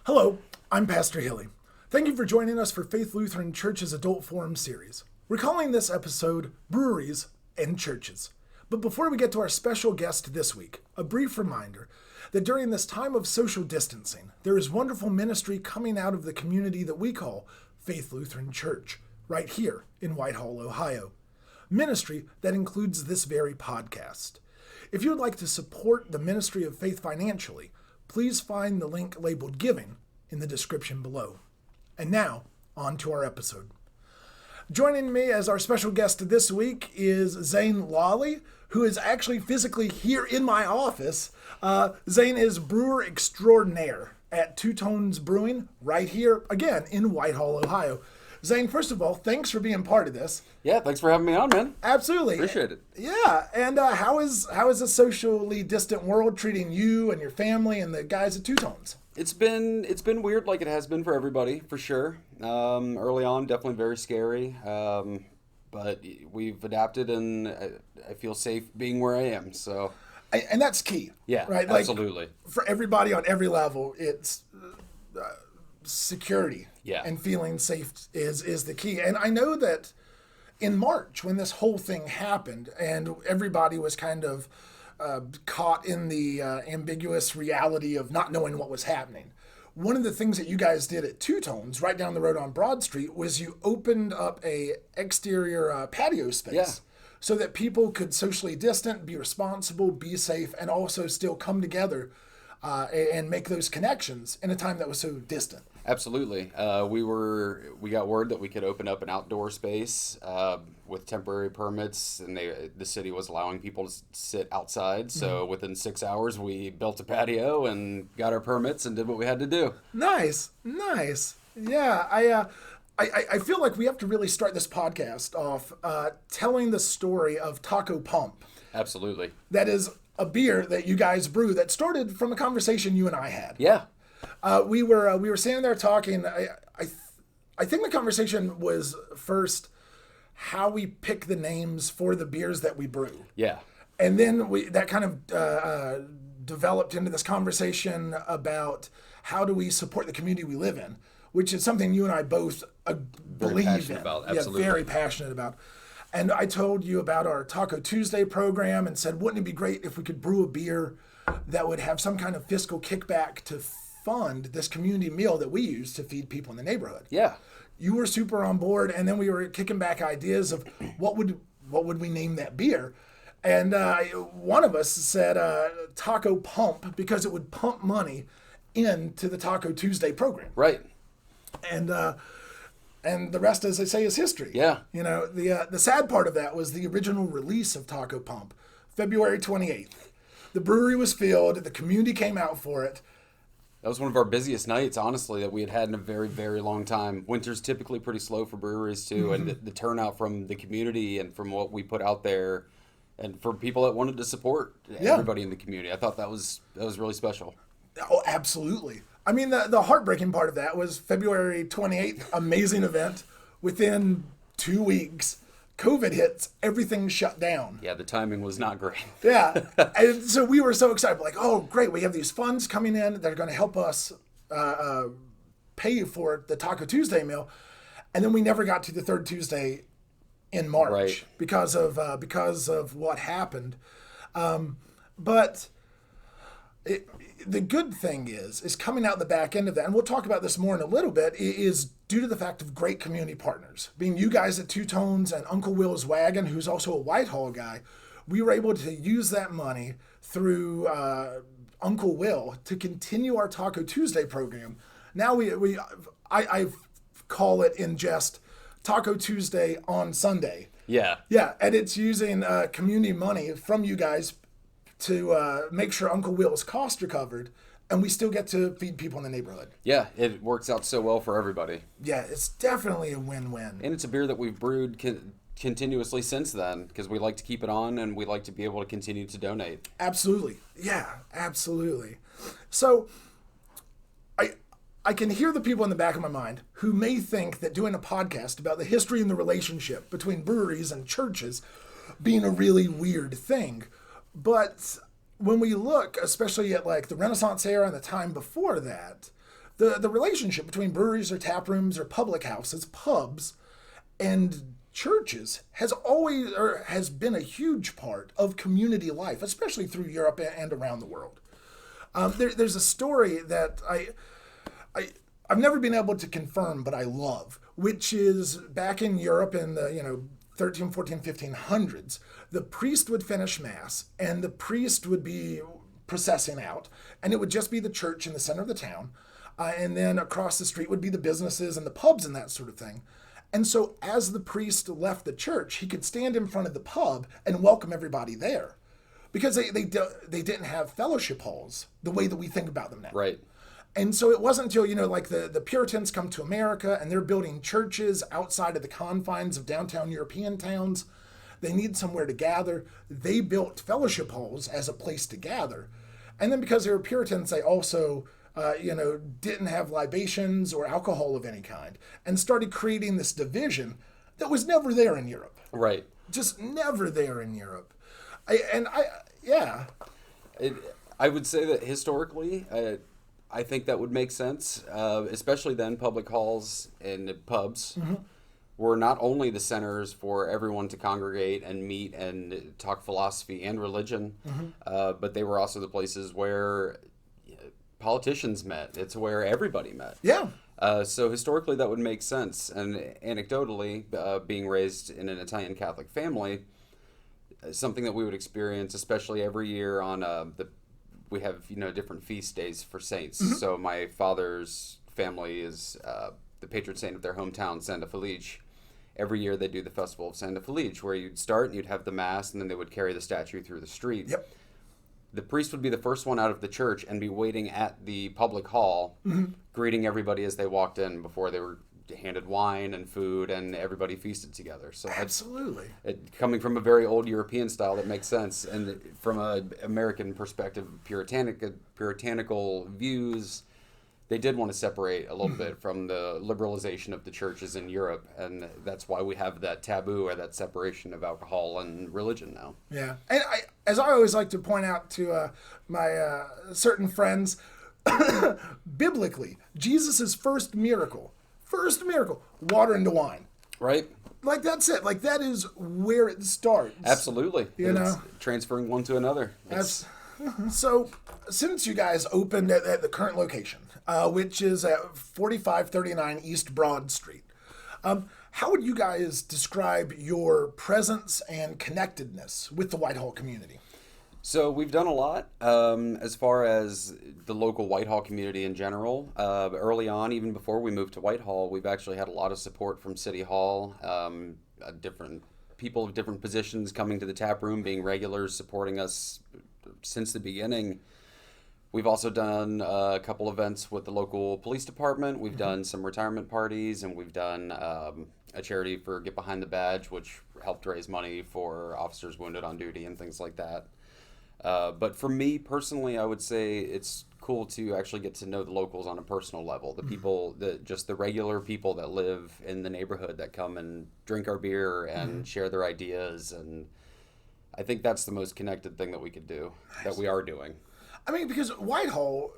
Hello, I'm Pastor Hilly. Thank you for joining us for Faith Lutheran Church's Adult Forum series. We're calling this episode Breweries and Churches. But before we get to our special guest this week, a brief reminder that during this time of social distancing, there is wonderful ministry coming out of the community that we call Faith Lutheran Church, right here in Whitehall, Ohio. Ministry that includes this very podcast. If you would like to support the ministry of faith financially, please find the link labeled Giving in the description below. And now, on to our episode. Joining me as our special guest this week is Zane Lallie, who is actually physically here in my office. Zane is brewer extraordinaire at Tones Brewing, right here, again, in Whitehall, Ohio. Zane, first of all, thanks for being part of this. Yeah, thanks for having me on, man. Absolutely. Appreciate it. Yeah, and how is a socially distant world treating you and your family and the guys at Two Tones? It's been weird, like it has been for everybody, for sure. Early on, definitely very scary, but we've adapted, and I feel safe being where I am. So, And that's key. yeah, right. Absolutely. For everybody on every level, it's security. Yeah. And feeling safe is the key. And I know that in March, when this whole thing happened, and everybody was kind of caught in the ambiguous reality of not knowing what was happening. One of the things that you guys did at Two Tones, right down the road on Broad Street, was you opened up a exterior patio space. Yeah. So that people could socially distant, be responsible, be safe, and also still come together and make those connections in a time that was so distant. Absolutely. We got word that we could open up an outdoor space with temporary permits, and the city was allowing people to sit outside. So within 6 hours, we built a patio and got our permits and did what we had to do. Nice. Yeah, I feel like we have to really start this podcast off telling the story of Taco Pump. Absolutely. That is a beer that you guys brew that started from a conversation you and I had. Yeah. We were standing there talking. I think the conversation was first how we pick the names for the beers that we brew. Yeah. And then that kind of developed into this conversation about how do we support the community we live in, which is something you and I both believe passionate in. about, absolutely. Yeah, very passionate about. And I told you about our Taco Tuesday program and said, wouldn't it be great if we could brew a beer that would have some kind of fiscal kickback to fund this community meal that we use to feed people in the neighborhood? Yeah. You were super on board, and then we were kicking back ideas of what would we name that beer. And one of us said Taco Pump because it would pump money into the Taco Tuesday program. Right. And the rest, as they say, is history. Yeah. You know, the sad part of that was the original release of Taco Pump, February 28th. The brewery was filled. The community came out for it. That was one of our busiest nights, honestly, that we had had in a very, very long time. Winter's typically pretty slow for breweries, too, and the turnout from the community and from what we put out there, and for people that wanted to support everybody in the community. I thought that was really special. Oh, absolutely. I mean, the heartbreaking part of that was February 28th, amazing event. Within 2 weeks, COVID hits, everything shut down. Yeah, the timing was not great. Yeah. And so we were so excited. Like, oh, great. We have these funds coming in that are going to help us pay for the Taco Tuesday meal. And then we never got to the third Tuesday in March Right. because of what happened. But the good thing is coming out the back end of that, and we'll talk about this more in a little bit, is due to the fact of great community partners. Being you guys at Two Tones and Uncle Will's Wagon, who's also a Whitehall guy, we were able to use that money through Uncle Will to continue our Taco Tuesday program. Now I call it in jest Taco Tuesday on Sunday. Yeah. Yeah, and it's using community money from you guys to make sure Uncle Will's costs are covered, and we still get to feed people in the neighborhood. Yeah, it works out so well for everybody. Yeah, it's definitely a win-win. And it's a beer that we've brewed continuously since then, because we like to keep it on, and we like to be able to continue to donate. Absolutely. Yeah, absolutely. So I can hear the people in the back of my mind who may think that doing a podcast about the history and the relationship between breweries and churches being a really weird thing. But when we look, especially at like the Renaissance era and the time before that, the relationship between breweries or tap rooms or public houses, pubs, and churches has been a huge part of community life, especially through Europe and around the world. There's a story that I've never been able to confirm, but I love, which is back in Europe in the 13, 14, 1500s, the priest would finish mass and the priest would be processing out, and it would just be the church in the center of the town, and then across the street would be the businesses and the pubs and that sort of thing. And so as the priest left the church, he could stand in front of the pub and welcome everybody there, because they didn't have fellowship halls the way that we think about them now. Right. And so it wasn't until, like the Puritans come to America and they're building churches outside of the confines of downtown European towns. They need somewhere to gather. They built fellowship halls as a place to gather. And then because they were Puritans, they also, didn't have libations or alcohol of any kind, and started creating this division that was never there in Europe. Right. Just never there in Europe. I would say that historically, I think that would make sense, especially then public halls and pubs were not only the centers for everyone to congregate and meet and talk philosophy and religion, but they were also the places where politicians met. It's where everybody met. Yeah. So historically that would make sense. And anecdotally, being raised in an Italian Catholic family, something that we would experience, especially every year on we have different feast days for saints. So my father's family is the patron saint of their hometown, Santa Felice. Every year they do the festival of Santa Felice, where you'd start and you'd have the mass, and then they would carry the statue through the street. Yep. The priest would be the first one out of the church and be waiting at the public hall, greeting everybody as they walked in before they were handed wine and food, and everybody feasted together. So absolutely, coming from a very old European style, that makes sense. And from an American perspective, puritanical views, they did want to separate a little bit from the liberalization of the churches in Europe, and that's why we have that taboo or that separation of alcohol and religion now. Yeah, and as I always like to point out to my certain friends, biblically, Jesus' first miracle, water into wine. Right. Like, that's it. Like, that is where it starts. Absolutely. It's transferring one to another. So, since you guys opened at the current location, which is at 4539 East Broad Street, how would you guys describe your presence and connectedness with the Whitehall community? So we've done a lot as far as the local Whitehall community in general. Early on, even before we moved to Whitehall, we've actually had a lot of support from City Hall, different people of different positions coming to the tap room, being regulars, supporting us since the beginning. We've also done a couple events with the local police department. We've done some retirement parties, and we've done a charity for Get Behind the Badge, which helped raise money for officers wounded on duty and things like that. But for me personally, I would say it's cool to actually get to know the locals on a personal level. The people, just the regular people that live in the neighborhood that come and drink our beer and share their ideas. And I think that's the most connected thing that we could do, that we are doing. I mean, because Whitehall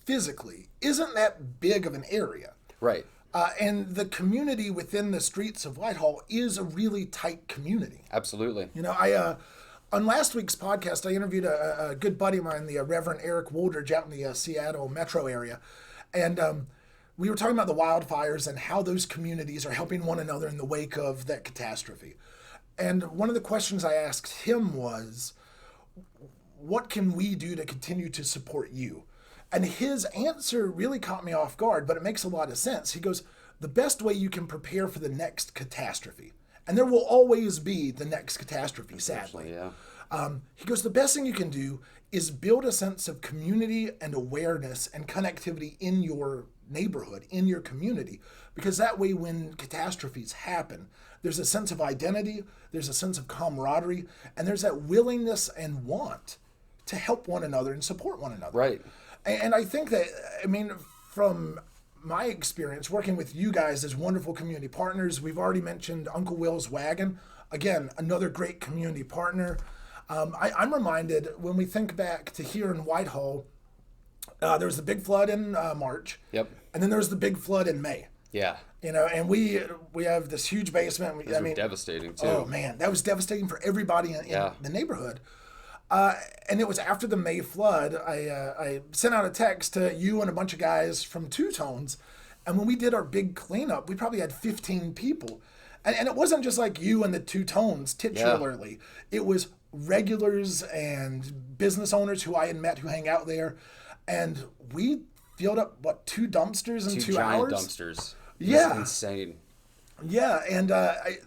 physically isn't that big of an area. Right. And the community within the streets of Whitehall is a really tight community. Absolutely. On last week's podcast, I interviewed a good buddy of mine, the Reverend Eric Woolridge, out in the Seattle metro area. And we were talking about the wildfires and how those communities are helping one another in the wake of that catastrophe. And one of the questions I asked him was, what can we do to continue to support you? And his answer really caught me off guard, but it makes a lot of sense. He goes, the best way you can prepare for the next catastrophe, and there will always be the next catastrophe, sadly. Yeah. He goes, the best thing you can do is build a sense of community and awareness and connectivity in your neighborhood, in your community, because that way when catastrophes happen, there's a sense of identity, there's a sense of camaraderie, and there's that willingness and want to help one another and support one another. Right. And I think that, from my experience working with you guys as wonderful community partners, we've already mentioned Uncle Will's Wagon. Again, another great community partner. I'm reminded when we think back to here in Whitehall, There was the big flood in March. Yep. And then there was the big flood in May. Yeah. And we have this huge basement. Those were devastating too. Oh man, that was devastating for everybody in the neighborhood. And it was after the May flood. I sent out a text to you and a bunch of guys from Two Tones, and when we did our big cleanup, we probably had 15 people, and it wasn't just like you and the Two Tones titularly. It was regulars and business owners who I had met who hang out there, and we filled up 2 dumpsters in 2 hours. Giant dumpsters. Yeah. It's insane. Yeah, and I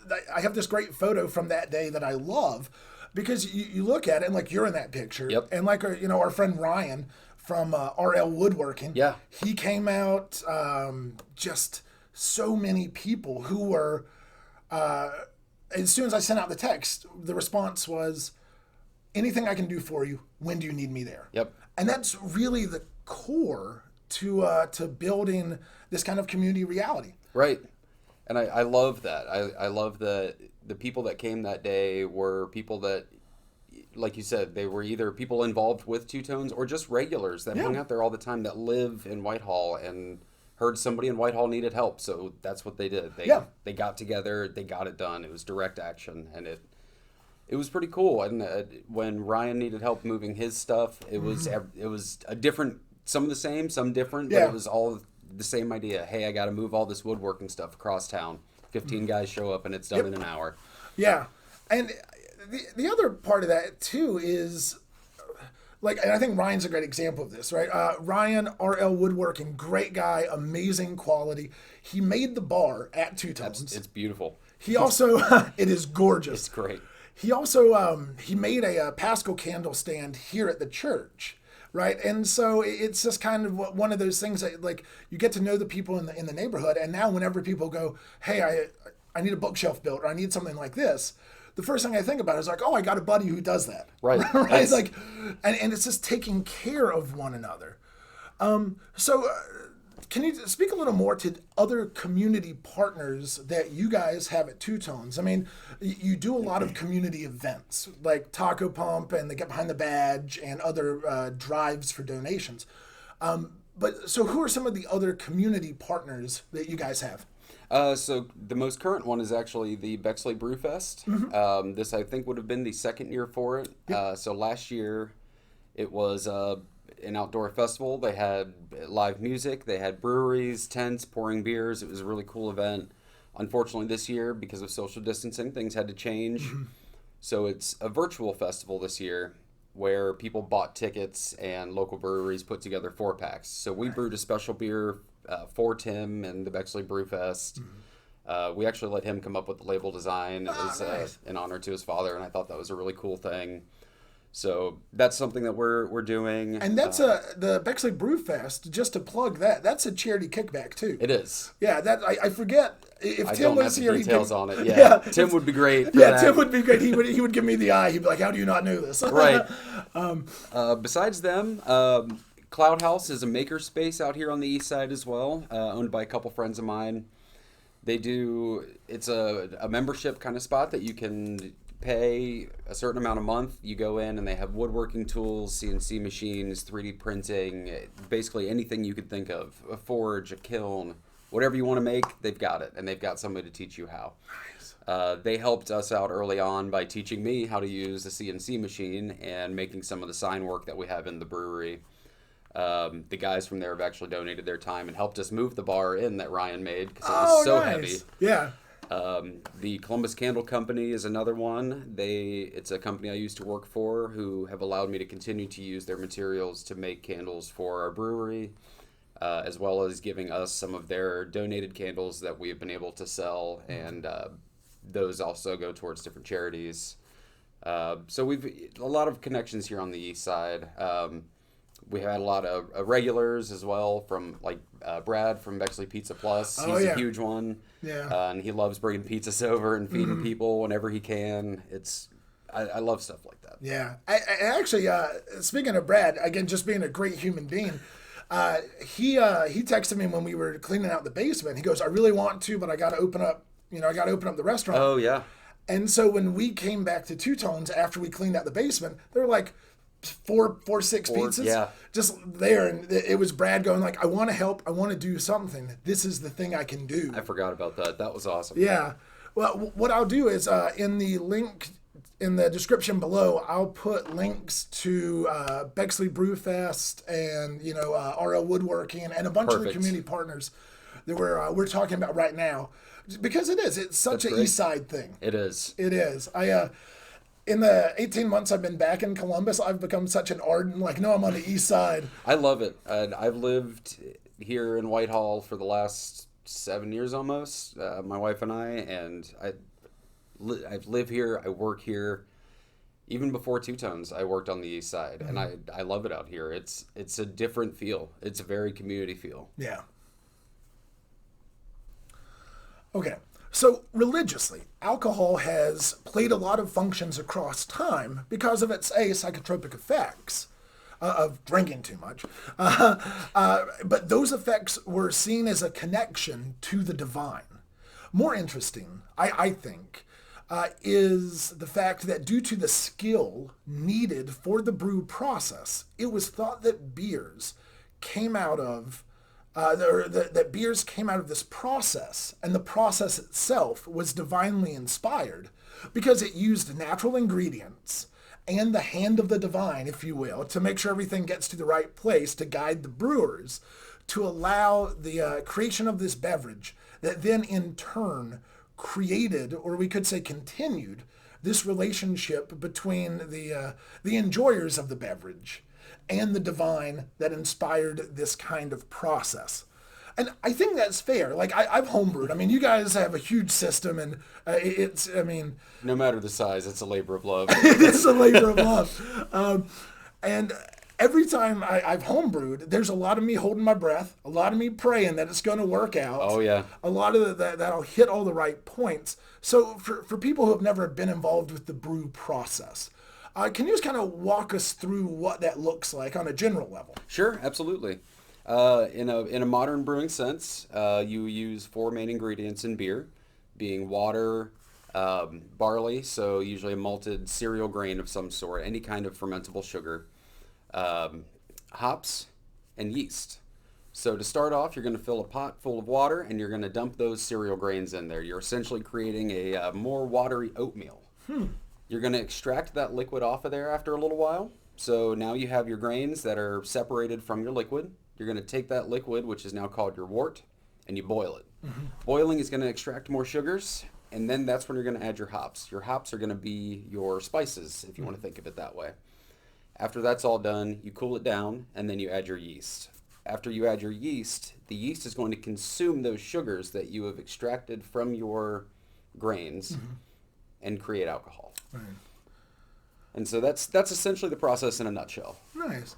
have this great photo from that day that I love, because you look at it and like you're in that picture. Yep. And like our friend Ryan from RL Woodworking. Yeah. He came out, just so many people who were, as soon as I sent out the text, the response was, anything I can do for you, when do you need me there? Yep. And that's really the core to building this kind of community reality. Right. And I love that. I love that the people that came that day were people that, like you said, they were either people involved with Two Tones or just regulars that hung out there all the time that live in Whitehall and heard somebody in Whitehall needed help. So that's what they did. They got together, they got it done. It was direct action, and it was pretty cool. And when Ryan needed help moving his stuff, it was a different, some of the same, some different, but it was all the same idea. Hey, I got to move all this woodworking stuff across town. 15 guys show up and it's done in an hour. Yeah. And the other part of that too is, like, and I think Ryan's a great example of this, right? Ryan, RL Woodworking, great guy, amazing quality. He made the bar at Two Tones. It's beautiful. He also, it is gorgeous. It's great. He also, he made a Paschal candle stand here at the church. Right. And so it's just kind of one of those things that, like, you get to know the people in the neighborhood. And now whenever people go, hey, I need a bookshelf built, or I need something like this, the first thing I think about is like, oh, I got a buddy who does that. Right. Right. It's like, and it's just taking care of one another. So can you speak a little more to other community partners that you guys have at Two Tones? I mean, you do a lot of community events like Taco Pump and the Get Behind the Badge and other drives for donations. But so who are some of the other community partners that you guys have? So the most current one is actually the Bexley Brew Fest. Mm-hmm. This, I think, would have been the second year for it. Yep. So last year it was an outdoor festival. They had live music. They had breweries, tents, pouring beers. It was a really cool event. Unfortunately, this year, because of social distancing, things had to change. Mm-hmm. So it's a virtual festival this year where people bought tickets and local breweries put together 4-packs. So we brewed a special beer for Tim and the Bexley Brew Fest. Mm-hmm. We actually let him come up with the label design. It was nice. In honor to his father, and I thought that was a really cool thing. So that's something that we're doing. And that's the Bexley Brew Fest, just to plug that, that's a charity kickback too. It is. Yeah, that I forget if Tim was here. Details on it. Yeah, Tim would be great. Tim would be great. He would give me the eye. He'd be like, "How do you not know this?" Right. Besides them, Cloud House is a maker space out here on the east side as well, owned by a couple friends of mine. It's a membership kind of spot that you can pay a certain amount a month. You go in and they have woodworking tools, CNC machines, 3D printing, basically anything you could think of, a forge, a kiln, whatever you want to make, they've got it, and they've got somebody to teach you how. Nice. They helped us out early on by teaching me how to use the CNC machine and making some of the sign work that we have in the brewery. The guys from there have actually donated their time and helped us move the bar in that Ryan made because it was so heavy. Yeah. The Columbus Candle Company is another one. It's a company I used to work for who have allowed me to continue to use their materials to make candles for our brewery, as well as giving us some of their donated candles that we have been able to sell, and those also go towards different charities. So we've a lot of connections here on the east side. We had a lot of regulars as well, from like Brad from Bexley Pizza Plus. He's a huge one. Yeah. And he loves bringing pizzas over and feeding people whenever he can. I love stuff like that. Yeah. I actually, speaking of Brad, again, just being a great human being, he texted me when we were cleaning out the basement. He goes, "I really want to, but I got to open up the restaurant." Oh, yeah. And so when we came back to Two Tones after we cleaned out the basement, they were like, six pizzas. Yeah. Just there. And it was Brad going like, I want to help. I want to do something. This is the thing I can do. I forgot about that. That was awesome. Yeah. Well, what I'll do is in the link in the description below, I'll put links to Bexley Brewfest and RL Woodworking and a bunch of the community partners that we're talking about right now, because it's such an East Side thing. It is. It is. In the 18 months I've been back in Columbus, I've become such an ardent no, I'm on the East Side. I love it. I've lived here in Whitehall for the last 7 years almost. My wife and I've lived here, I work here. Even before Two Tones, I worked on the East Side, and I love it out here. It's a different feel. It's a very community feel. Yeah. Okay, so religiously, alcohol has played a lot of functions across time because of its psychotropic effects of drinking too much. But those effects were seen as a connection to the divine. More interesting, I think, is the fact that due to the skill needed for the brew process, it was thought that beers came out of that beers came out of this process, and the process itself was divinely inspired because it used natural ingredients and the hand of the divine, if you will, to make sure everything gets to the right place to guide the brewers to allow the creation of this beverage that then in turn created, or we could say continued, this relationship between the enjoyers of the beverage and the divine that inspired this kind of process. And I think that's fair. I've homebrewed. I mean, you guys have a huge system, and no matter the size, it's a labor of love. It's a labor of love. And every time I've homebrewed, there's a lot of me holding my breath, a lot of me praying that it's going to work out. Oh, yeah. A lot of that I'll hit all the right points. So for people who have never been involved with the brew process, can you just kind of walk us through what that looks like on a general level? Sure, absolutely. In a modern brewing sense, you use 4 main ingredients in beer, being water, barley, so usually a malted cereal grain of some sort, any kind of fermentable sugar, hops, and yeast. So to start off, you're going to fill a pot full of water, and you're going to dump those cereal grains in there. You're essentially creating a more watery oatmeal. You're going to extract that liquid off of there after a little while. So now you have your grains that are separated from your liquid. You're going to take that liquid, which is now called your wort, and you boil it. Boiling is going to extract more sugars, and then that's when you're going to add your hops. Your hops are going to be your spices, if you want to think of it that way. After that's all done, you cool it down, and then you add your yeast. After you add your yeast, the yeast is going to consume those sugars that you have extracted from your grains and create alcohol. Right. And so that's essentially the process in a nutshell. Nice.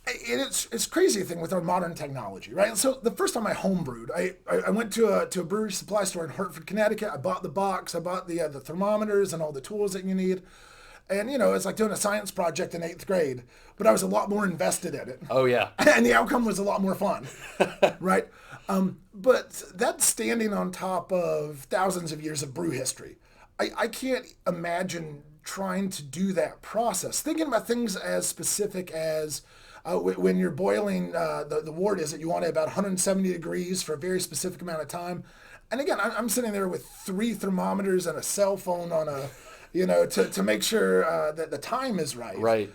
It's crazy thing with our modern technology, right? So the first time I homebrewed, I went to a brewery supply store in Hartford, Connecticut. I bought the box, I bought the thermometers and all the tools that you need. And, it's like doing a science project in 8th grade, but I was a lot more invested in it. Oh, yeah. And the outcome was a lot more fun, right? But that's standing on top of thousands of years of brew history. I can't imagine trying to do that process. Thinking about things as specific as when you're boiling the wort is that you want it about 170 degrees for a very specific amount of time. And again, I'm sitting there with 3 thermometers and a cell phone on to make sure that the time is right. Right.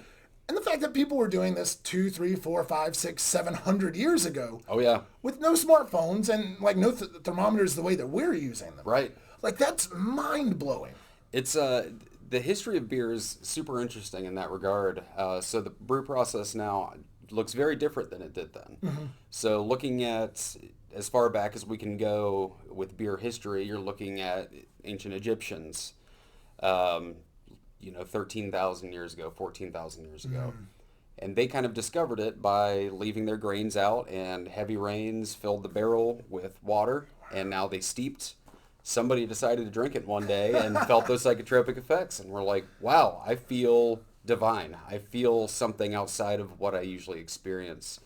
And the fact that people were doing this 2, 3, 4, 5, 6, 700 years ago. Oh, yeah. With no smartphones and no thermometers the way that we're using them. Right. That's mind-blowing. It's the history of beer is super interesting in that regard. So the brew process now looks very different than it did then. So looking at as far back as we can go with beer history, you're looking at ancient Egyptians, 13,000 years ago, 14,000 years ago. And they kind of discovered it by leaving their grains out, and heavy rains filled the barrel with water, and now they steeped. Somebody decided to drink it one day and felt those psychotropic effects, and we're like, wow, I feel divine. I feel something outside of what I usually experience.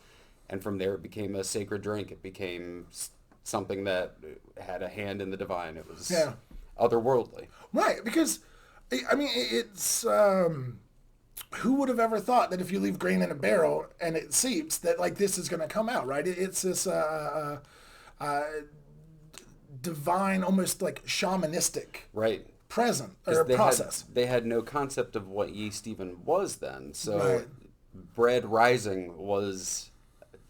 And from there, it became a sacred drink. It became something that had a hand in the divine. It was otherworldly. Right, because, I mean, it's who would have ever thought that if you leave grain in a barrel and it seeps, that like this is going to come out, right? It's this divine, almost like shamanistic Right. present or process. They had no concept of what yeast even was then. So Right. bread rising was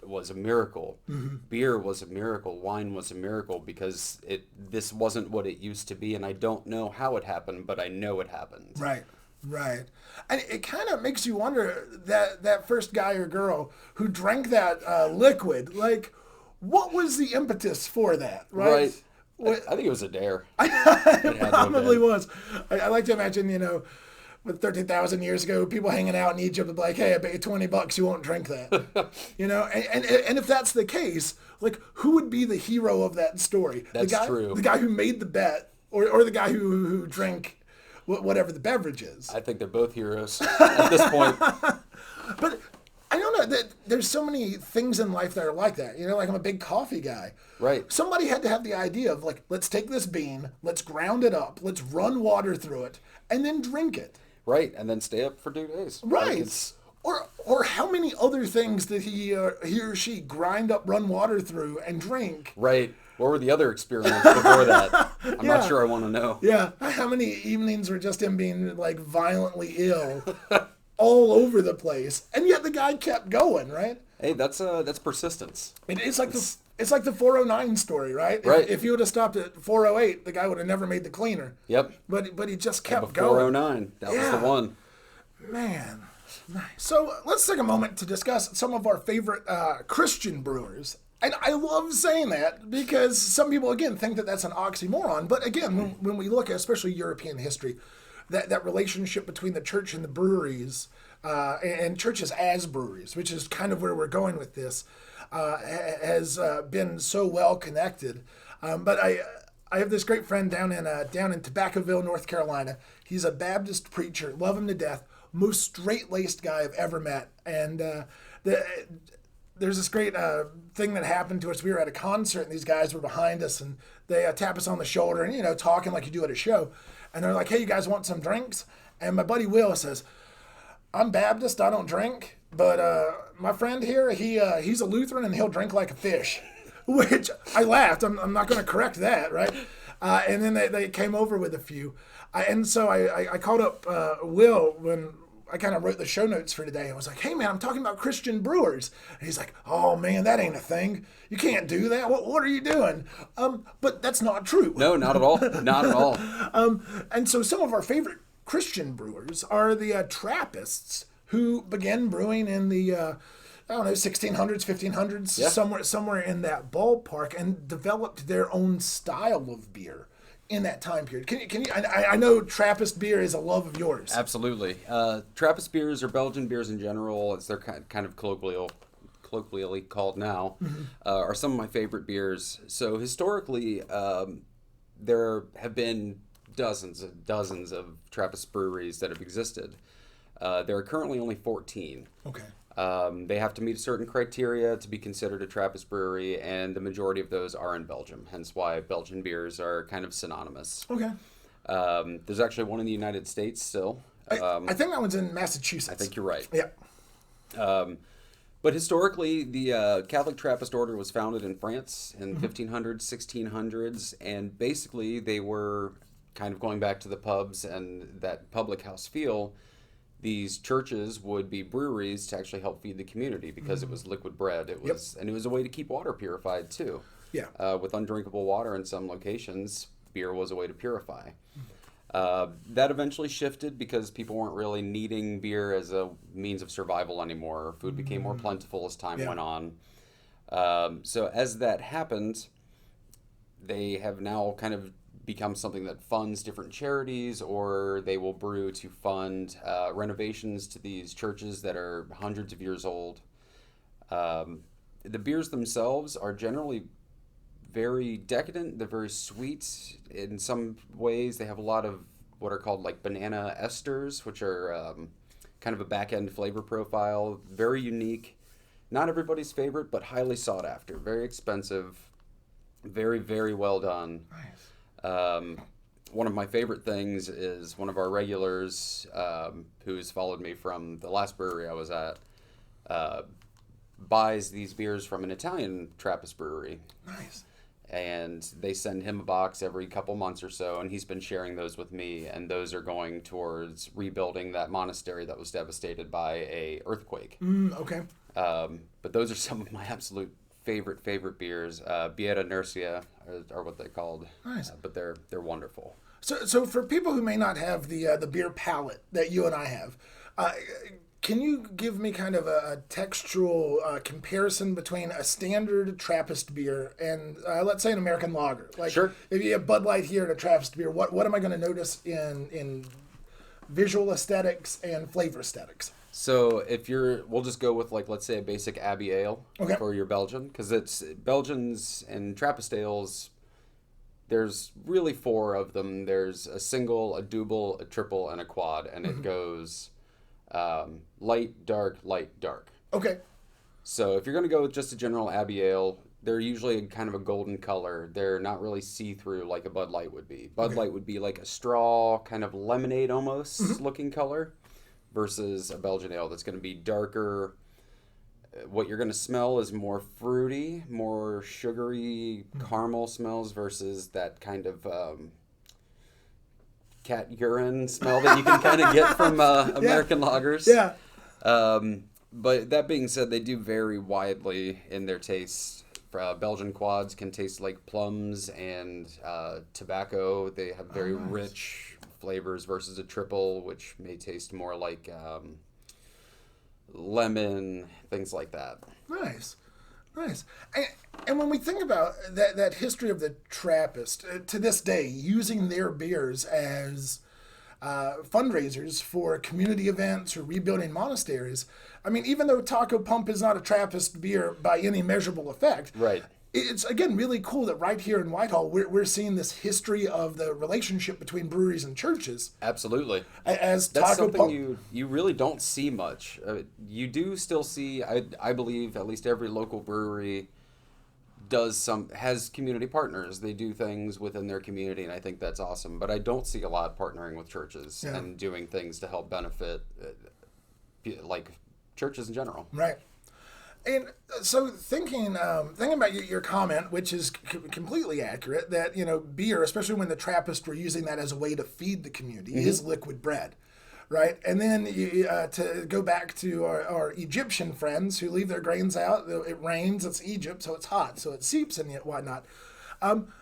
a miracle. Mm-hmm. Beer was a miracle. Wine was a miracle because this wasn't what it used to be, and I don't know how it happened, but I know it happened. Right, right. And it kind of makes you wonder that first guy or girl who drank that liquid, like, what was the impetus for that, right? I think it was a dare. It probably was. I like to imagine, with 13,000 years ago, people hanging out in Egypt would be like, hey, I bet you $20 you won't drink that. And if that's the case, like, who would be the hero of that story? That's true. The guy who made the bet or the guy who drank whatever the beverage is. I think they're both heroes at this point. But I don't know. There's so many things in life that are like that. Like I'm a big coffee guy. Right. Somebody had to have the idea of like, let's take this bean, let's ground it up, let's run water through it, and then drink it. Right, and then stay up for 2 days. Right. Or how many other things did he or she grind up, run water through, and drink? Right. What were the other experiments before that? I'm not sure I want to know. Yeah. How many evenings were just him being like violently ill all over the place, and yet the guy kept going, right? Hey, that's persistence. It's like the 409 story, right? Right. If you would have stopped at 408, the guy would have never made the cleaner. Yep. But he just kept Before going. 409, that was the one. Man. Nice. So let's take a moment to discuss some of our favorite Christian brewers. And I love saying that because some people, again, think that that's an oxymoron. But again, when we look at especially European history, that relationship between the church and the breweries, and churches as breweries, which is kind of where we're going with this, has been so well connected. But I have this great friend down in Tobaccoville, North Carolina. He's a Baptist preacher, love him to death, most straight-laced guy I've ever met. And there's this great thing that happened to us. We were at a concert, and these guys were behind us, and they tap us on the shoulder and, talking like you do at a show. And they're like, hey, you guys want some drinks? And my buddy Will says, I'm Baptist, I don't drink, but my friend here, he's a Lutheran, and he'll drink like a fish. Which I laughed. I'm not going to correct that, right? And then they came over with a few. And so I called up Will when I kind of wrote the show notes for today. I was like, hey, man, I'm talking about Christian brewers. And he's like, oh, man, that ain't a thing. You can't do that. What are you doing? But that's not true. No, not at all. Not at all. And so some of our favorite Christian brewers are the Trappists, who began brewing in the 1600s, 1500s, somewhere in that ballpark, and developed their own style of beer in that time period. Can you? I know Trappist beer is a love of yours. Absolutely. Trappist beers, or Belgian beers in general, as they're kind of colloquially called now, are some of my favorite beers. So historically, there have been dozens and dozens of Trappist breweries that have existed. There are currently only 14. Okay. They have to meet certain criteria to be considered a Trappist brewery, and the majority of those are in Belgium, hence why Belgian beers are kind of synonymous. Okay. There's actually one in the United States still. I think that one's in Massachusetts. I think you're right. Yeah. But historically, the Catholic Trappist order was founded in France in 1500s, 1600s, and basically they were kind of going back to the pubs and that public house feel. These churches would be breweries to actually help feed the community because it was liquid bread. It was, and it was a way to keep water purified too. Yeah. With undrinkable water in some locations, beer was a way to purify. That eventually shifted because people weren't really needing beer as a means of survival anymore. Food became more plentiful as time went on. So as that happened, they have now kind of become something that funds different charities, or they will brew to fund renovations to these churches that are hundreds of years old. The beers themselves are generally very decadent. They're very sweet. In some ways, they have a lot of what are called like banana esters, which are kind of a back-end flavor profile. Very unique. Not everybody's favorite, but highly sought after. Very expensive. Very, very well done. Nice. one of my favorite things is one of our regulars who's followed me from the last brewery I was at buys these beers from an Italian Trappist brewery. Nice. And they send him a box every couple months or so, and he's been sharing those with me, and those are going towards rebuilding that monastery that was devastated by a earthquake. Okay. But those are some of my absolute favorite beers. Bieta Nursia are what they're called. Nice. But they're wonderful. So for people who may not have the beer palate that you and I have, can you give me kind of a textual comparison between a standard Trappist beer and, let's say, an American lager? Like, Sure. If you have Bud Light here and a Trappist beer, what am I going to notice in visual aesthetics and flavor aesthetics? So we'll just go with, like, let's say a basic Abbey Ale for your Belgian, because it's Belgians and Trappist ales. There's really 4 of them. There's a single, a double, a triple, and a quad, and it goes light, dark, light, dark. Okay. So if you're going to go with just a general Abbey Ale, they're usually kind of a golden color. They're not really see-through like a Bud Light would be. Bud Light would be like a straw, kind of lemonade almost looking color, versus a Belgian Ale that's going to be darker. What you're going to smell is more fruity, more sugary caramel smells versus that kind of cat urine smell that you can kind of get from American lagers. Yeah. But that being said, they do vary widely in their tastes. Belgian quads can taste like plums and tobacco. They have very rich flavors versus a triple, which may taste more like lemon, things like that. Nice. And when we think about that history of the Trappist, to this day, using their beers as fundraisers for community events or rebuilding monasteries, I mean, even though Taco Pump is not a Trappist beer by any measurable effect, right? It's, again, really cool that right here in Whitehall, we're seeing this history of the relationship between breweries and churches. Absolutely. That's something you really don't see much. You do still see, I believe, at least every local brewery has community partners. They do things within their community, and I think that's awesome. But I don't see a lot partnering with churches and doing things to help benefit, like churches in general. Right. And so thinking about your comment, which is completely accurate, that, beer, especially when the Trappists were using that as a way to feed the community, is liquid bread, right? And then to go back to our Egyptian friends who leave their grains out, it rains, it's Egypt, so it's hot, so it seeps and whatnot.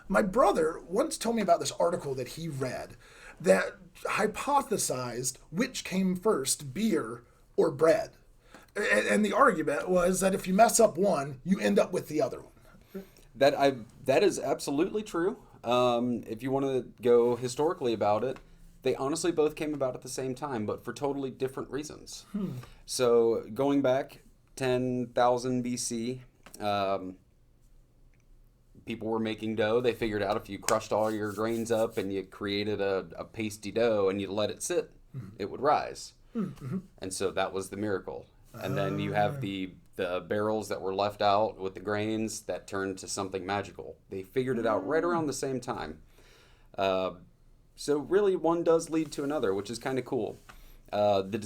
My brother once told me about this article that he read that hypothesized which came first, beer or bread. And the argument was that if you mess up one, you end up with the other one. That is absolutely true. If you want to go historically about it, they honestly both came about at the same time, but for totally different reasons. So going back 10,000 BC, people were making dough. They figured out if you crushed all your grains up and you created a pasty dough and you let it sit, it would rise. And so that was the miracle. And then you have the barrels that were left out with the grains that turned to something magical. They figured it out right around the same time. So really, one does lead to another, which is kind of cool. In the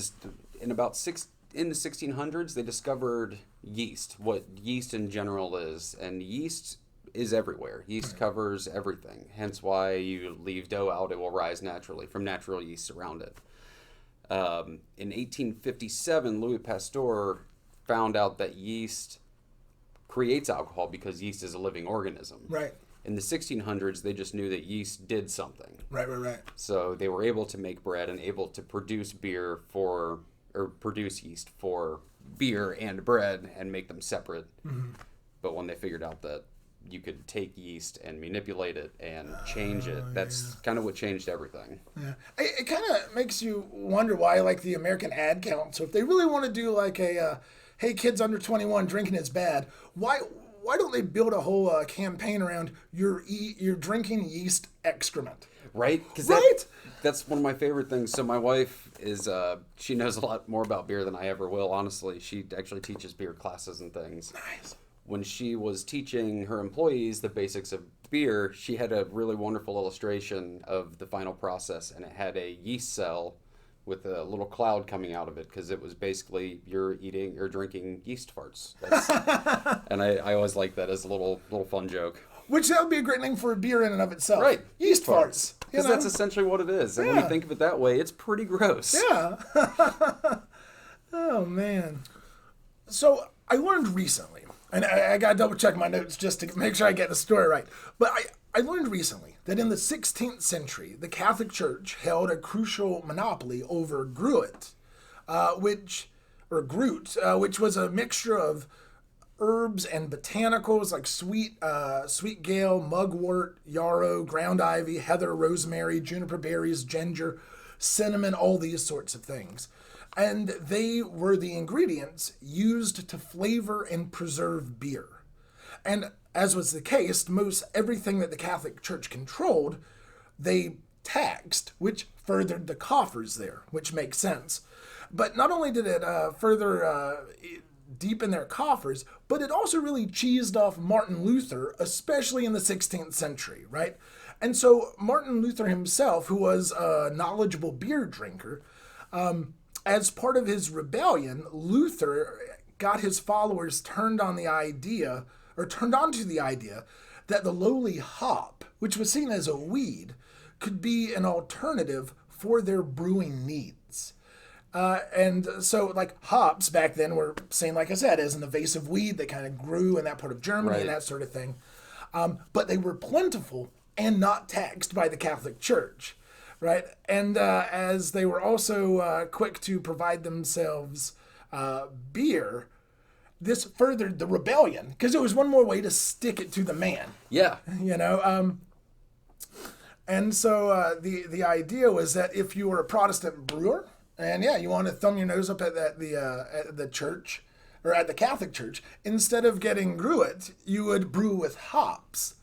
1600s, they discovered yeast, what yeast in general is, and yeast is everywhere. Yeast covers everything. Hence why you leave dough out, it will rise naturally from natural yeast around it. In 1857, Louis Pasteur found out that yeast creates alcohol because yeast is a living organism. Right. In the 1600s, they just knew that yeast did something. Right. So they were able to make bread and able to produce produce yeast for beer and bread and make them separate. But when they figured out that you could take yeast and manipulate it and change it, that's kind of what changed everything. Yeah. It kind of makes you wonder why, like, the American Ad Council, if they really want to do like a, hey, kids under 21, drinking is bad, why don't they build a whole campaign around you're drinking yeast excrement? Right? Because that's one of my favorite things. So my wife she knows a lot more about beer than I ever will, honestly. She actually teaches beer classes and things. Nice. when she was teaching her employees the basics of beer, she had a really wonderful illustration of the final process, and it had a yeast cell with a little cloud coming out of it, because it was basically you're eating or drinking yeast farts. And I always like that as a little fun joke. Which that would be a great name for a beer in and of itself. Right. Yeast farts. Because that's essentially what it is. And when you think of it that way, it's pretty gross. Yeah. Oh, man. So I learned recently, and I got to double check my notes just to make sure I get the story right. But I learned recently that in the 16th century, the Catholic Church held a crucial monopoly over gruit, which was a mixture of herbs and botanicals like sweet gale, mugwort, yarrow, ground ivy, heather, rosemary, juniper berries, ginger, cinnamon, all these sorts of things. And they were the ingredients used to flavor and preserve beer. And as was the case, most everything that the Catholic Church controlled, they taxed, which furthered the coffers there, which makes sense. But not only did it further deepen their coffers, but it also really cheesed off Martin Luther, especially in the 16th century, right? And so Martin Luther himself, who was a knowledgeable beer drinker, as part of his rebellion, Luther got his followers turned onto the idea that the lowly hop, which was seen as a weed, could be an alternative for their brewing needs. And so, like, hops back then were seen, like I said, as an invasive weed that kind of grew in that part of Germany and that sort of thing. But they were plentiful and not taxed by the Catholic Church, right? And as they were also quick to provide themselves beer, this furthered the rebellion, because it was one more way to stick it to the man. Yeah. You know? And so the idea was that if you were a Protestant brewer, and you want to thumb your nose up at the church, or at the Catholic Church, instead of getting gruit, you would brew with hops.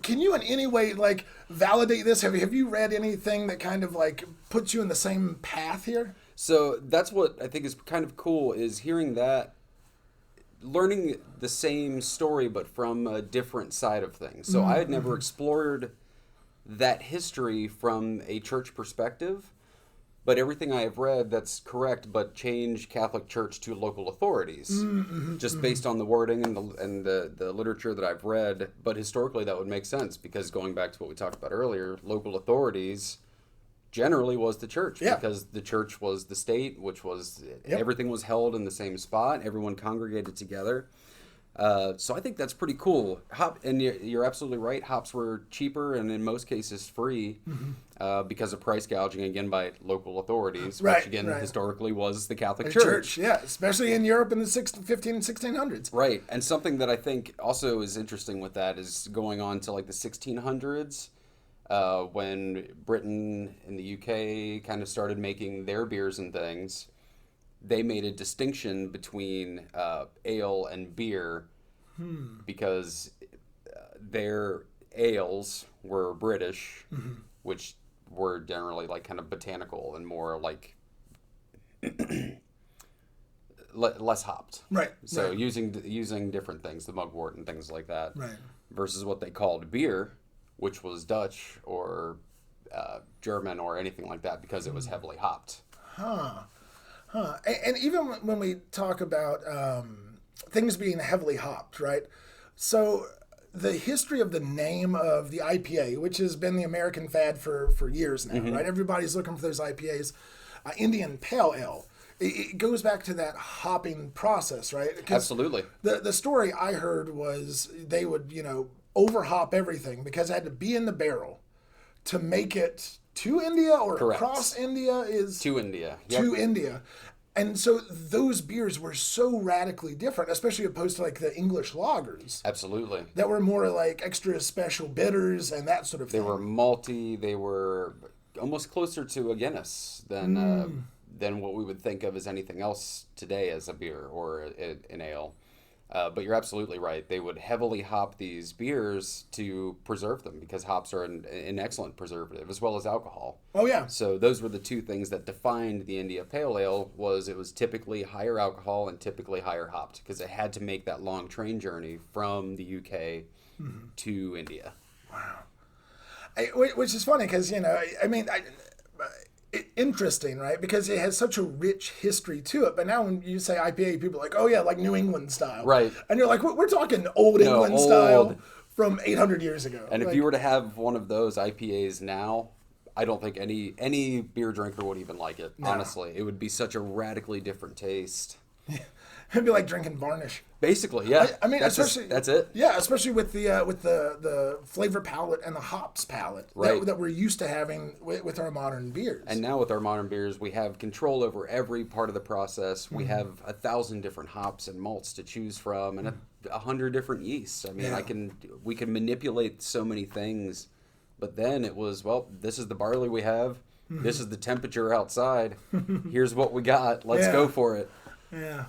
Can you in any way, like, validate this? Have you read anything that kind of, like, puts you in the same path here? So that's what I think is kind of cool, is hearing that, learning the same story but from a different side of things. So I had never explored that history from a church perspective, but everything I have read, that's correct, but change Catholic Church to local authorities, just based on the wording and the literature that I've read. But historically, that would make sense, because going back to what we talked about earlier, local authorities generally was the church, because the church was the state, which was everything was held in the same spot, everyone congregated together. So I think that's pretty cool. And you're absolutely right. Hops were cheaper and in most cases free because of price gouging, again, by local authorities, which again historically was the Catholic Church. Yeah, especially in Europe in the 15 and 1600s. Right. And something that I think also is interesting with that is going on to like the 1600s, when Britain and the UK kind of started making their beers and things. They made a distinction between ale and beer because their ales were British, which were generally like kind of botanical and more like less hopped. Right. So using different things, the mugwort and things like that. Right. Versus what they called beer, which was Dutch or German or anything like that, because it was heavily hopped. And even when we talk about things being heavily hopped, right? So the history of the name of the IPA, which has been the American fad for years now, right? Everybody's looking for those IPAs. Indian Pale Ale. It goes back to that hopping process, right? Absolutely. The story I heard was they would, over-hop everything because it had to be in the barrel to make it to India, or Correct. Across India is... To India. To India. And so those beers were so radically different, especially opposed to like the English lagers. Absolutely. That were more like extra special bitters and that sort of thing. They were malty. They were almost closer to a Guinness than what we would think of as anything else today as a beer or an ale. But you're absolutely right. They would heavily hop these beers to preserve them because hops are an excellent preservative as well as alcohol. Oh, yeah. So those were the two things that defined the India Pale Ale. It was typically higher alcohol and typically higher hopped because it had to make that long train journey from the UK to India. Wow. Which is funny because, interesting, right? Because it has such a rich history to it. But now when you say IPA, people are like, oh, yeah, like New England style. Right. And you're like, we're talking old England style from 800 years ago. And if you were to have one of those IPAs now, I don't think any beer drinker would even like it, honestly. It would be such a radically different taste. It'd be like drinking varnish. Basically, yeah. I mean, that's it. Yeah, especially with the flavor palette and the hops palette that we're used to having with our modern beers. And now with our modern beers, we have control over every part of the process. We have 1,000 different hops and malts to choose from, and 100 different yeasts. I mean, we can manipulate so many things. But then it was, well, this is the barley we have. This is the temperature outside. Here's what we got. Let's go for it. Yeah.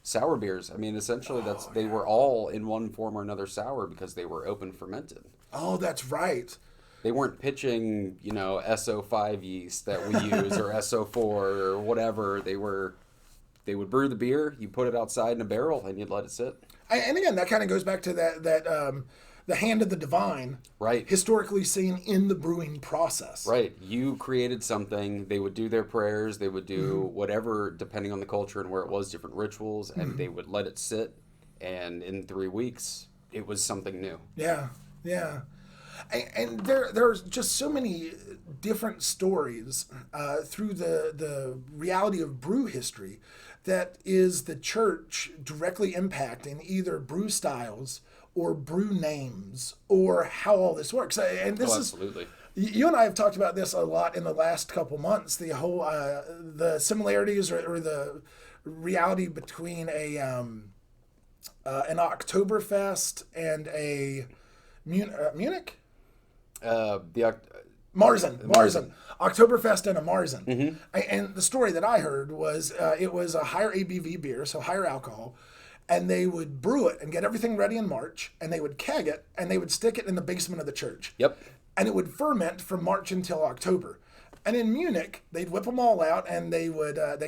Sour beers. I mean, essentially, they were all in one form or another sour because they were open fermented. Oh, that's right. They weren't pitching, SO5 yeast that we use or SO4 or whatever. They would brew the beer, you put it outside in a barrel, and you'd let it sit. And again, that kind of goes back to that the hand of the divine, right? Historically seen in the brewing process, right? You created something. They would do their prayers. They would do whatever, depending on the culture and where it was, different rituals, and they would let it sit. And in 3 weeks, it was something new. Yeah, yeah. And there's just so many different stories through the reality of brew history that is the church directly impacting either brew styles or brew names or how all this works. And this absolutely. You and I have talked about this a lot in the last couple months, the whole the similarities or the reality between an Oktoberfest and a Munich? Marzen. Oktoberfest and a Marzen. And the story that I heard was it was a higher ABV beer, so higher alcohol, and they would brew it and get everything ready in March, and they would keg it, and they would stick it in the basement of the church. Yep. And it would ferment from March until October. And in Munich, they'd whip them all out, and they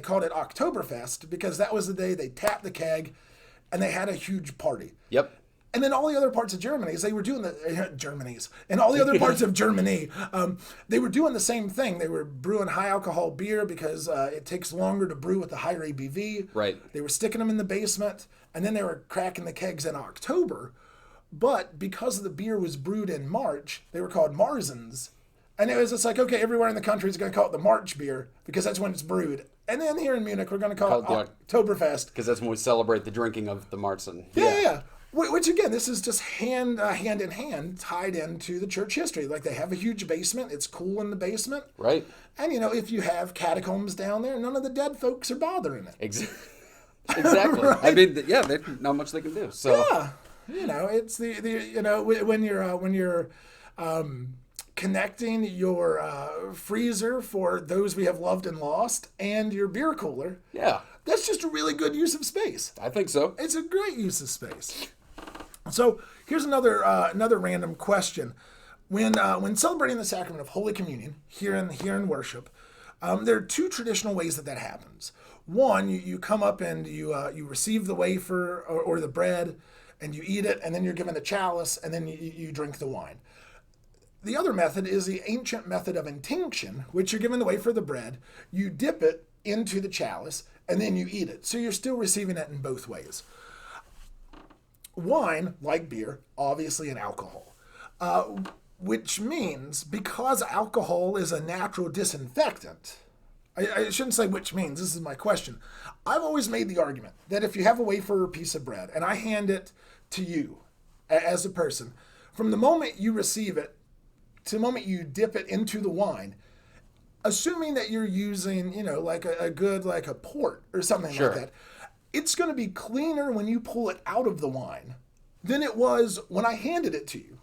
called it Oktoberfest because that was the day they tapped the keg, and they had a huge party. Yep. And then all the other parts of Germany, they were doing and all the other parts of Germany, they were doing the same thing. They were brewing high alcohol beer because it takes longer to brew with the higher ABV. Right. They were sticking them in the basement, and then they were cracking the kegs in October. But because the beer was brewed in March, they were called Marzens. And it was just like, okay, everywhere in the country is going to call it the March beer because that's when it's brewed. And then here in Munich, we're going to call it Oktoberfest. Because that's when we celebrate the drinking of the Marzen. Yeah. Which again, this is just hand in hand tied into the church history. Like they have a huge basement; it's cool in the basement, right? And if you have catacombs down there, none of the dead folks are bothering it. Exactly. Right? I mean, there's not much they can do. So yeah, it's when you're connecting your freezer for those we have loved and lost, and your beer cooler. Yeah, that's just a really good use of space. I think so. It's a great use of space. So here's another random question: when celebrating the sacrament of Holy Communion here in worship, there are two traditional ways that happens. One, you come up and you receive the wafer or the bread, and you eat it, and then you're given the chalice, and then you drink the wine. The other method is the ancient method of intinction, which you're given the wafer or the bread, you dip it into the chalice, and then you eat it. So you're still receiving it in both ways. Wine, like beer, obviously an alcohol, which means because alcohol is a natural disinfectant, I shouldn't say which means, this is my question. I've always made the argument that if you have a wafer or piece of bread and I hand it to you as a person, from the moment you receive it to the moment you dip it into the wine, assuming that you're using, like a good, like a port or something like that, it's going to be cleaner when you pull it out of the wine than it was when I handed it to you.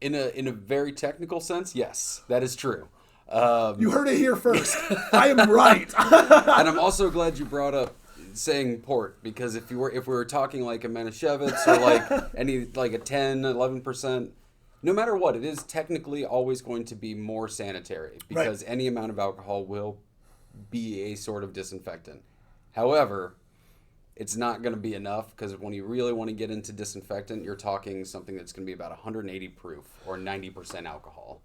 In a very technical sense, yes, that is true. You heard it here first. I am right. And I'm also glad you brought up saying port, because if we were talking like a Manischewitz or like a 10-11%, no matter what, it is technically always going to be more sanitary, because any amount of alcohol will be a sort of disinfectant. However, it's not going to be enough, because when you really want to get into disinfectant, you're talking something that's going to be about 180 proof or 90% alcohol.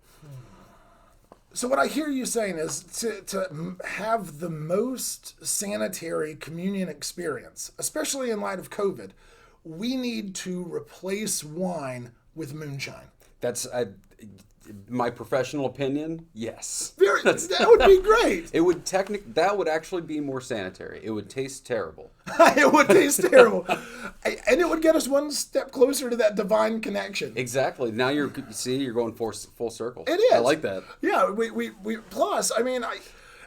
So what I hear you saying is to have the most sanitary communion experience, especially in light of COVID, we need to replace wine with moonshine. That's my professional opinion. Yes, that would be great. It would that would actually be more sanitary. It would taste terrible. It would taste terrible, and it would get us one step closer to that divine connection. Exactly. Now you're going full circle. It is. I like that. Yeah. We plus. I mean,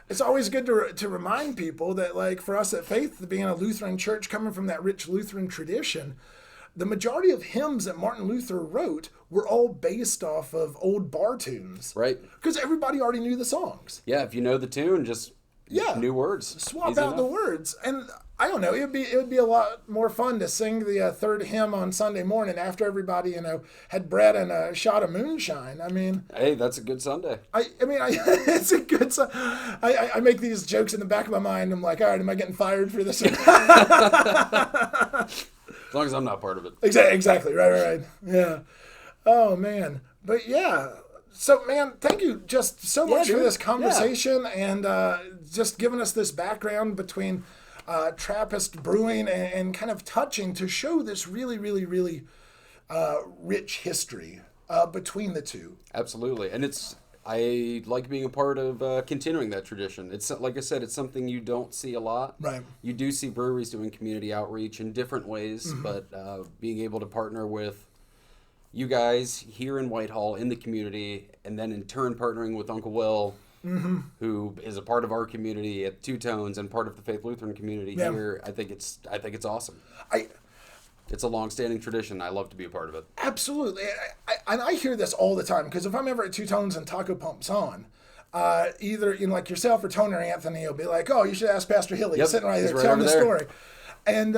it's always good to remind people that, like, for us at Faith, being a Lutheran church coming from that rich Lutheran tradition, the majority of hymns that Martin Luther wrote were all based off of old bar tunes. Right. Because everybody already knew the songs. Yeah, if you know the tune, just new words. Swap out the words. And I don't know, it would be a lot more fun to sing the third hymn on Sunday morning after everybody, had bread and a shot of moonshine. I mean... Hey, that's a good Sunday. It's a good... I make these jokes in the back of my mind. I'm like, all right, am I getting fired for this? As long as I'm not part of it. Exactly. Right. Yeah. Oh, man. But yeah. So, man, thank you just so much for this conversation and just giving us this background between Trappist brewing and kind of touching to show this really, really, really rich history between the two. Absolutely. And I like being a part of continuing that tradition. It's like I said, it's something you don't see a lot. Right. You do see breweries doing community outreach in different ways, but being able to partner with you guys here in Whitehall in the community, and then in turn partnering with Uncle Will, who is a part of our community at Two Tones and part of the Faith Lutheran community here, I think it's awesome. It's a long-standing tradition. I love to be a part of it. Absolutely. I hear this all the time, because if I'm ever at Two Tones and Taco Pump's on, either like yourself or Tony or Anthony will be like, oh, you should ask Pastor Hilly. He's sitting right there telling the story. And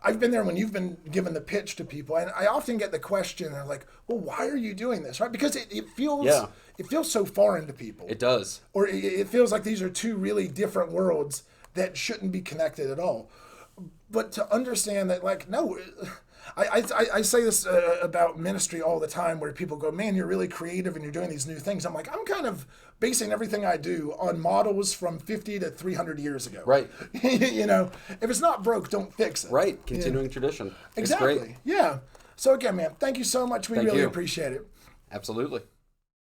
I've been there when you've been given the pitch to people, and I often get the question, they're like, well, why are you doing this? Right? Because it feels so foreign to people. It does. Or it feels like these are two really different worlds that shouldn't be connected at all. But to understand that, like, no, I say this about ministry all the time, where people go, man, you're really creative and you're doing these new things. I'm like, I'm kind of basing everything I do on models from 50 to 300 years ago. Right. If it's not broke, don't fix it. Right. Continuing tradition. Exactly. It's great. Yeah. So again, man, thank you so much. We really appreciate it. Absolutely.